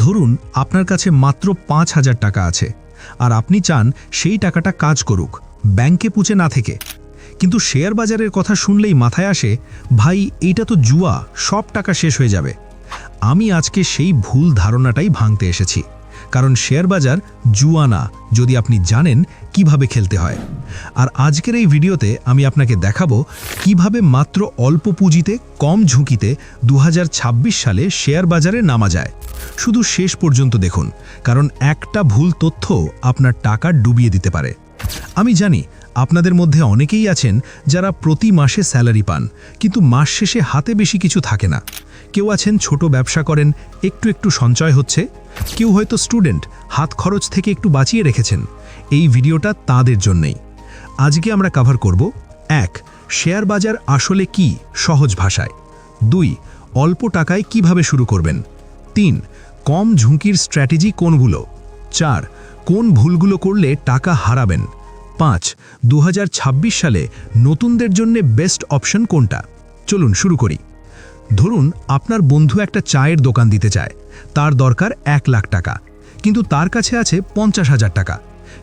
ধরুন আপনার কাছে মাত্র ৫,০০০ টাকা আছে আর আপনি চান সেই টাকাটা কাজ করুক, ব্যাংকে পুঁছে না থেকে। কিন্তু শেয়ার বাজারের কথা শুনলেই মাথায় আসে, ভাই এইটা তো জুয়া, সব টাকা শেষ হয়ে যাবে। আমি আজকে সেই ভুল ধারণাটাই ভাঙতে এসেছি, কারণ শেয়ার বাজার জুয়া না, যদি আপনি জানেন কিভাবে খেলতে হয়। আর আজকের এই ভিডিওতে আমি আপনাকে দেখাবো কিভাবে মাত্র অল্প পুঁজিতে কম ঝুঁকিতে 2026 সালে শেয়ার বাজারে নামা যায়। শুধু শেষ পর্যন্ত দেখুন, কারণ একটা ভুল তথ্য আপনার টাকা ডুবিয়ে দিতে পারে। আমি জানি আপনাদের মধ্যে অনেকেই আছেন যারা প্রতি মাসে স্যালারি পান, কিন্তু মাস শেষে হাতে বেশি কিছু থাকে না। কেউ আছেন ছোট ব্যবসা করেন, একটু একটু সঞ্চয় হচ্ছে। কেউ হয়তো স্টুডেন্ট, হাত খরচ থেকে একটু বাঁচিয়ে রেখেছেন। এই ভিডিওটা তাদের জন্যই। আজকে আমরা কভার করব ১. শেয়ার বাজার আসলে কি, সহজ ভাষায়। ২. অল্প টাকায় কিভাবে শুরু করবেন। ৩. কম ঝুঁকির স্ট্র্যাটেজি কোনগুলো। ৪. কোন ভুলগুলো করলে টাকা হারাবেন। ৫. 2026 সালে নতুনদের জন্য বেস্ট অপশন কোনটা। চলুন শুরু করি। ধরুন আপনার বন্ধু একটা চায়ের দোকান দিতে চায়, তার দরকার ১ লাখ টাকা, কিন্তু তার কাছে আছে ৫০,০০০ টাকা।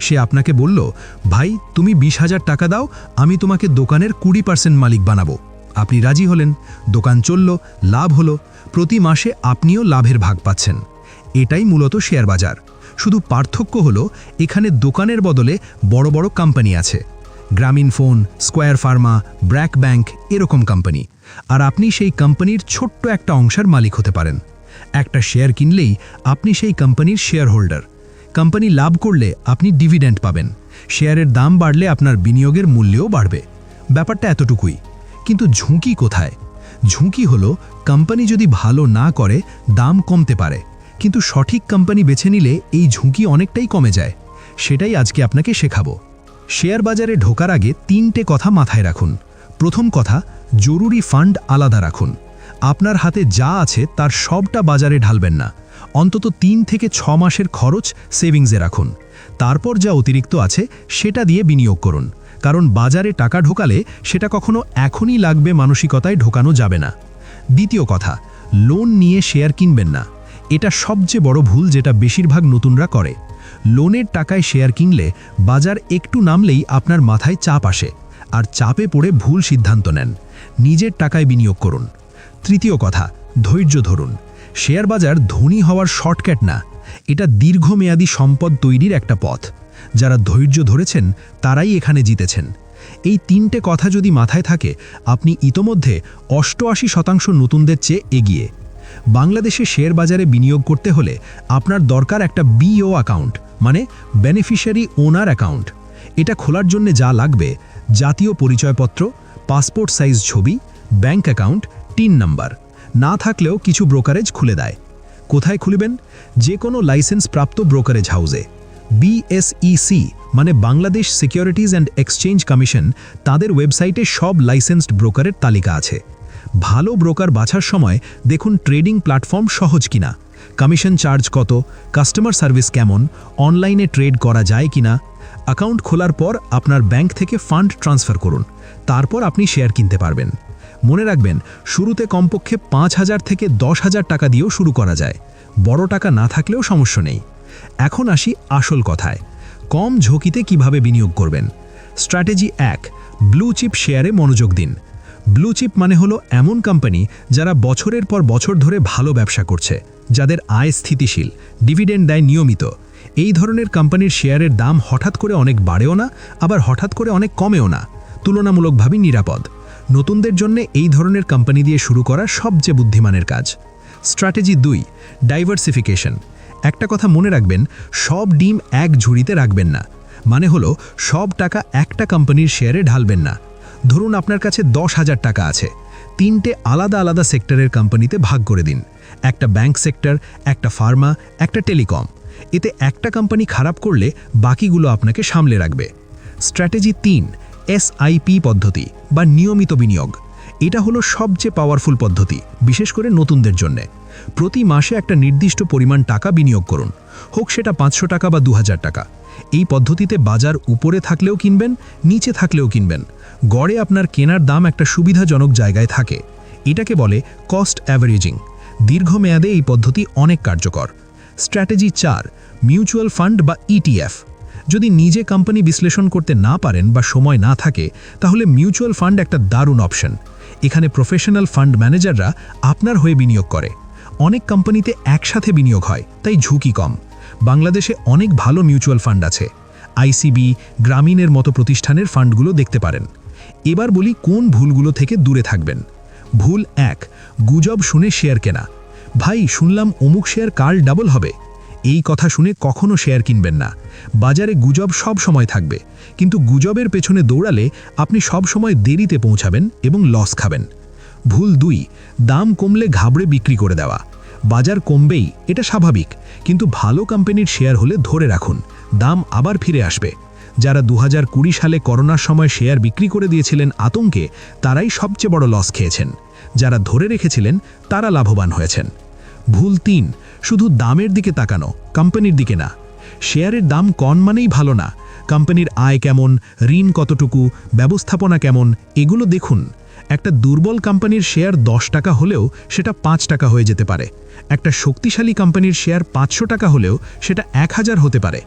সে আপনাকে বলল, ভাই তুমি ২০,০০০ টাকা দাও, আমি তোমাকে দোকানের ২০% মালিক বানাবো। আপনি রাজি হলেন, দোকান চলল, লাভ হলো, প্রতি মাসে আপনিও লাভের ভাগ পাচ্ছেন। এটাই মূলত শেয়ার বাজার। শুধু পার্থক্য হলো এখানে দোকানের বদলে বড় বড় কোম্পানি আছে, Grameenphone, square Pharma, BRAC bank, এরকম কোম্পানি। আর আপনি সেই কোম্পানির ছোট্ট একটা অংশের মালিক হতে পারেন। একটা শেয়ার কিনলেই আপনি সেই কোম্পানির শেয়ার হোল্ডার। কোম্পানি লাভ করলে আপনি ডিভিডেন্ড পাবেন, শেয়ারের দাম বাড়লে আপনার বিনিয়োগের মূল্যও বাড়বে। ব্যাপারটা এতটুকুই। কিন্তু ঝুঁকি কোথায়? ঝুঁকি হলো কোম্পানি যদি ভালো না করে দাম কমতে পারে, কিন্তু সঠিক কোম্পানি বেছে নিলে এই ঝুঁকি অনেকটাই কমে যায়। সেটাই আজকে আপনাকে শেখাবো। শেয়ার বাজারে ঢোকার আগে ৩টে কথা মাথায় রাখুন। প্রথম কথা, জরুরি ফান্ড আলাদা রাখুন। আপনার হাতে যা আছে তার সবটা বাজারে ঢালবেন না, অন্তত ৩ থেকে ৬ মাসের খরচ সেভিংসে রাখুন। তারপর যা অতিরিক্ত আছে সেটা দিয়ে বিনিয়োগ করুন, কারণ বাজারে টাকা ঢোকালে সেটা কখনো এখনই লাগবে মানসিকতায় ঢোকানো যাবে না। দ্বিতীয় কথা, লোন নিয়ে শেয়ার কিনবেন না। এটা সবচেয়ে বড় ভুল যেটা বেশিরভাগ নতুনরা করে। লোনের টাকায় শেয়ার কিনলে বাজার একটু নামলেই আপনার মাথায় চাপ আসে, আর চাপে পড়ে ভুল সিদ্ধান্ত নেন। নিজের টাকায় বিনিয়োগ করুন। তৃতীয় কথা, ধৈর্য ধরুন। শেয়ার বাজার ধনী হওয়ার শর্টকাট না, এটা দীর্ঘমেয়াদী সম্পদ তৈরির একটা পথ। যারা ধৈর্য ধরেছেন তারাই এখানে জিতেছেন। এই ৩টে কথা যদি মাথায় থাকে, আপনি ইতোমধ্যে ৮৮% নতুনদের চেয়ে এগিয়ে। বাংলাদেশে শেয়ার বাজারে বিনিয়োগ করতে হলে আপনার দরকার একটা বিও অ্যাকাউন্ট, মানে বেনিফিশিয়ারি ওনার অ্যাকাউন্ট। এটা খোলার জন্য যা লাগবে: জাতীয় পরিচয়পত্র, পাসপোর্ট সাইজ ছবি, ব্যাংক অ্যাকাউন্ট, টিন নাম্বার। না থাকলেও কিছু ব্রোকারেজ খুলে দেয়। কোথায় খুলবেন? যে কোনো লাইসেন্স প্রাপ্ত ব্রোকারেজ হাউসে। বিএসইসি মানে Bangladesh securities and exchange commission, তাদের ওয়েবসাইটে সব লাইসেন্সড ব্রোকারের তালিকা আছে। ভালো ব্রোকার বাছার সময় দেখুন ট্রেডিং প্ল্যাটফর্ম সহজ কিনা, কমিশন চার্জ কত, কাস্টমার সার্ভিস কেমন, অনলাইনে ট্রেড করা যায় কিনা। অ্যাকাউন্ট খোলার পর আপনার ব্যাংক থেকে ফান্ড ট্রান্সফার করুন, তারপর আপনি শেয়ার কিনতে পারবেন। মনে রাখবেন, শুরুতে কমপক্ষে ৫,০০০ থেকে ১০,০০০ টাকা দিয়েও শুরু করা যায়, বড় টাকা না থাকলেও সমস্যা নেই। এখন আসি আসল কথায়, কম ঝুঁকিতে কিভাবে বিনিয়োগ করবেন। স্ট্র্যাটেজি ১, ব্লু চিপ শেয়ারে মনোযোগ দিন। ব্লু চিপ মানে হলো এমন কোম্পানি যারা বছরের পর বছর ধরে ভালো ব্যবসা করছে, যাদের আয় স্থিতিশীল, ডিভিডেন্ড দেয় নিয়মিত। এই ধরনের কোম্পানির শেয়ারের দাম হঠাৎ করে অনেক বাড়েও না, আবার হঠাৎ করে অনেক কমেও না, তুলনামূলকভাবে নিরাপদ। নতুনদের জন্য এই ধরনের কোম্পানি দিয়ে শুরু করা সবচেয়ে বুদ্ধিমানের কাজ। Strategy ২, diversification. একটা কথা মনে রাখবেন, সব ডিম এক ঝুড়িতে রাখবেন না। মানে হলো সব টাকা একটা কোম্পানির শেয়ারে ঢালবেন না। ধরুন আপনার কাছে ১০,০০০ টাকা আছে, ৩টে আলাদা আলাদা সেক্টরের কোম্পানিতে ভাগ করে দিন। একটা ব্যাংক সেক্টর, একটা ফার্মা, একটা টেলিকম। এতে একটা কোম্পানি খারাপ করলে বাকিগুলো আপনাকে সামলে রাখবে। স্ট্র্যাটেজি ৩, এসআইপি পদ্ধতি বা নিয়মিত বিনিয়োগ। এটা হলো সবচেয়ে পাওয়ারফুল পদ্ধতি, বিশেষ করে নতুনদের জন্য। প্রতি মাসে একটা নির্দিষ্ট পরিমাণ টাকা বিনিয়োগ করুন, হোক সেটা ৫০০ টাকা বা ২০০০ টাকা। এই পদ্ধতিতে বাজার উপরে থাকলেও কিনবেন, নিচে থাকলেও কিনবেন। গড়ে আপনার কেনার দাম একটা সুবিধাজনক জায়গায় থাকে। এটাকে বলে কস্ট অ্যাভারেজিং। দীর্ঘমেয়াদে এই পদ্ধতি অনেক কার্যকর। স্ট্র্যাটেজি 4, মিউচুয়াল ফান্ড বা ইটিএফ। যদি নিজে কোম্পানি বিশ্লেষণ করতে না পারেন বা সময় না থাকে, তাহলে মিউচুয়াল ফান্ড একটা দারুণ অপশন। এখানে প্রফেশনাল ফান্ড ম্যানেজাররা আপনার হয়ে বিনিয়োগ করে। অনেক কোম্পানিতে একসাথে বিনিয়োগ হয়, তাই ঝুঁকি কম। বাংলাদেশে অনেক ভালো মিউচুয়াল ফান্ড আছে। আইসিবি, গ্রামীণের মতো প্রতিষ্ঠানের ফান্ডগুলো দেখতে পারেন। এবার বলি কোন ভুলগুলো থেকে দূরে থাকবেন। ভুল 1, গুজব শুনে শেয়ার কেনা। ভাই, শুনলাম অমুক শেয়ার কাল ডাবল হবে। এই কথা শুনে কখনো শেয়ার কিনবেন না। বাজারে গুজব সব সময় থাকবে, কিন্তু গুজবের পেছনে দৌড়ালে আপনি সব সময় দেরিতে পৌঁছাবেন এবং লস খাবেন। ভুল 2, দাম কমলে ঘাবড়ে বিক্রি করে দেওয়া। বাজার কমবেই, এটা স্বাভাবিক, কিন্তু ভালো কোম্পানির শেয়ার হলে ধরে রাখুন, দাম আবার ফিরে আসবে। যারা 2020 সালে করোনার সময় শেয়ার বিক্রি করে দিয়েছিলেন আতঙ্কে, তারাই সবচেয়ে বড় লস খেয়েছেন। যারা ধরে রেখেছিলেন তারা লাভবান হয়েছেন। ভুল 3, শুধু দামের দিকে তাকানো, কোম্পানির দিকে না। শেয়ারের দাম কম মানেই ভালো না। কোম্পানির আয় কেমন, ঋণ কতটুকু, ব্যবস্থাপনা কেমন, এগুলো দেখুন। একটা দুর্বল কোম্পানির শেয়ার 10 টাকা হলেও সেটা 5 টাকা হয়ে যেতে পারে। একটা শক্তিশালী কোম্পানির শেয়ার 500 টাকা হলেও সেটা 1000 হতে পারে।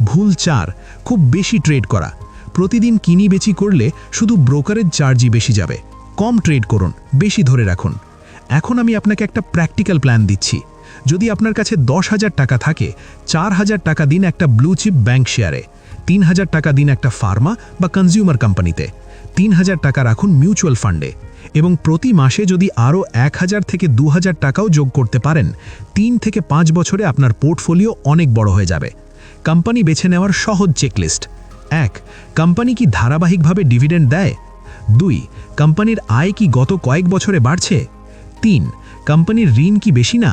ভুল 4, খুব বেশি ট্রেড করা। প্রতিদিন কিনি বেচি করলে শুধু ব্রোকারেজ চার্জই বেশি যাবে। কম ট্রেড করুন, বেশি ধরে রাখুন। এখন আমি আপনাকে একটা প্র্যাকটিক্যাল প্ল্যান দিচ্ছি। যদি আপনার কাছে 10,000 টাকা থাকে, 4,000 টাকা দিন একটা ব্লু চিপ ব্যাংক শেয়ারে, 3,000 টাকা দিন একটা ফার্মা বা কনজিউমার কোম্পানিতে, 3,000 টাকা রাখুন মিউচুয়াল ফান্ডে, এবং প্রতি মাসে যদি আরও 1,000 থেকে 2,000 টাকাও যোগ করতে পারেন, 3 থেকে 5 বছরে আপনার পোর্টফোলিও অনেক বড় হয়ে যাবে। কোম্পানি বেছে নেওয়ার সহজ চেকলিস্ট। 1, কোম্পানি কি ধারাবাহিকভাবে ডিভিডেন্ড দেয়? 2, কোম্পানির আয় কি গত কয়েক বছরে বাড়ছে? 3, কোম্পানির ঋণ কি বেশি না?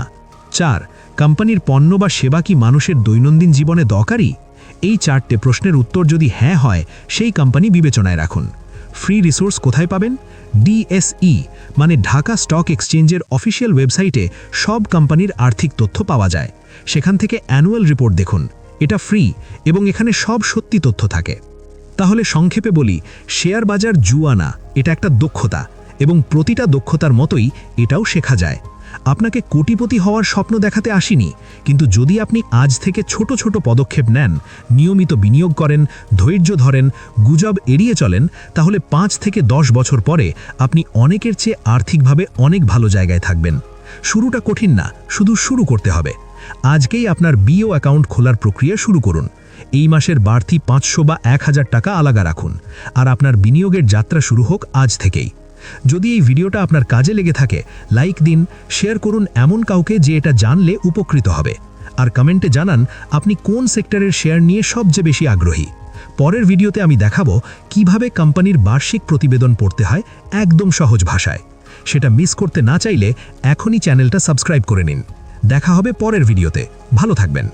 4, কোম্পানির পণ্য বা সেবা কি মানুষের দৈনন্দিন জীবনে দরকারি? এই 4টে প্রশ্নের উত্তর যদি হ্যাঁ হয়, সেই কোম্পানি বিবেচনায় রাখুন। ফ্রি রিসোর্স কোথায় পাবেন? ডিএসই মানে ঢাকা স্টক এক্সচেঞ্জের অফিসিয়াল ওয়েবসাইটে সব কোম্পানির আর্থিক তথ্য পাওয়া যায়। সেখান থেকে অ্যানুয়াল রিপোর্ট দেখুন। এটা ফ্রি এবং এখানে সব সত্যি তথ্য থাকে। তাহলে সংক্ষেপে বলি, শেয়ার বাজার জুয়া না, এটা একটা দক্ষতা, এবং প্রতিটা দক্ষতার মতোই এটাও শেখা যায়। আপনাকে কোটিপতি হওয়ার স্বপ্ন দেখাতে আসিনি, কিন্তু যদি আপনি আজ থেকে ছোট ছোট পদক্ষেপ নেন, নিয়মিত বিনিয়োগ করেন, ধৈর্য ধরেন, গুজব এড়িয়ে চলেন, তাহলে 5 থেকে 10 বছর পরে আপনি অনেকের চেয়ে আর্থিকভাবে অনেক ভালো জায়গায় থাকবেন। শুরুটা কঠিন না, শুধু শুরু করতে হবে। আজকেই আপনার বিও অ্যাকাউন্ট খোলার প্রক্রিয়া শুরু করুন। এই মাসের বাড়তি 500 বা 1000 টাকা আলাদা রাখুন, আর আপনার বিনিয়োগের যাত্রা শুরু হোক আজ থেকেই। যদি এই ভিডিওটা আপনার কাজে লেগে থাকে, লাইক দিন, শেয়ার করুন এমন কাউকে যে এটা জানলে উপকৃত হবে, আর কমেন্টে জানান আপনি কোন সেক্টরের শেয়ার নিয়ে সবচেয়ে বেশি আগ্রহী। পরের ভিডিওতে আমি দেখাবো কিভাবে কোম্পানির বার্ষিক প্রতিবেদন পড়তে হয় একদম সহজ ভাষায়। সেটা মিস করতে না চাইলে এখনই চ্যানেলটা সাবস্ক্রাইব করে নিন। দেখা হবে পরের ভিডিওতে। ভালো থাকবেন।